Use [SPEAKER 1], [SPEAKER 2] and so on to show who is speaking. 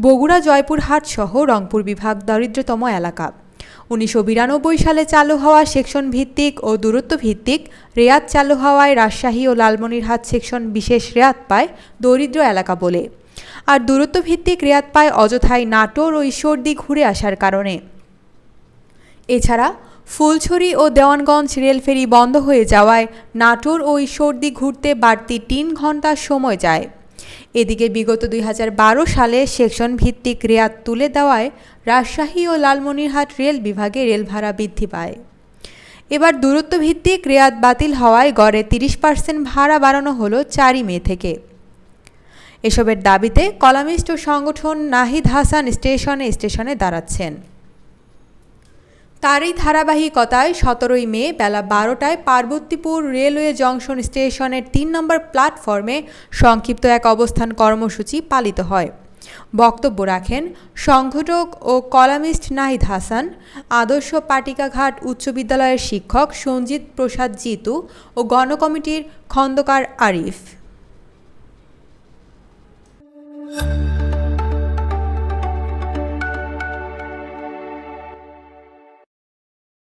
[SPEAKER 1] বগুড়া জয়পুরহাট সহ রংপুর বিভাগ দরিদ্রতম এলাকা। 1992 সালে চালু হওয়া সেকশন ভিত্তিক ও দূরত্ব ভিত্তিক রেয়াত চালু হওয়ায় রাজশাহী ও লালমনিরহাট সেকশন বিশেষ রেয়াত পায় দরিদ্র এলাকা বলে। আর দূরত্ব ভিত্তিক রেয়াত পায় অযথায় নাটোর ও ঈশ্বরদী ঘুরে আসার কারণে। এছাড়া ফুলছড়ি ও দেওয়ানগঞ্জ রেলফেরি বন্ধ হয়ে যাওয়ায় নাটোর ও ঈশ্বরদী ঘুরতে বাড়তি 3 ঘন্টা সময় যায়। এদিকে বিগত 2012 সালে সেকশন ভিত্তিক রেয়াত তুলে দেওয়ায় রাজশাহী ও লালমনিরহাট রেল বিভাগে রেল ভাড়া বৃদ্ধি পায়। এবার দূরত্ব ভিত্তিক রেয়াত বাতিল হওয়ায় গড়ে 30% ভাড়া বাড়ানো হলো 4 মে থেকে। এসবের দাবিতে কলামিস্ট ও সংগঠন নাহিদ হাসান স্টেশনে দাঁড়াচ্ছেন। তারই ধারাবাহিকতায় 17 মে বেলা 12টায় পার্বতীপুর রেলওয়ে জংশন স্টেশনের 3 নম্বর প্ল্যাটফর্মে সংক্ষিপ্ত এক অবস্থান কর্মসূচি পালিত হয়। বক্তব্য রাখেন সংগঠক ও কলামিস্ট নাহিদ হাসান, আদর্শ পাটিকাঘাট উচ্চ বিদ্যালয়ের শিক্ষক সঞ্জিত প্রসাদ জিতু ও গণকমিটির খন্দকার আরিফ।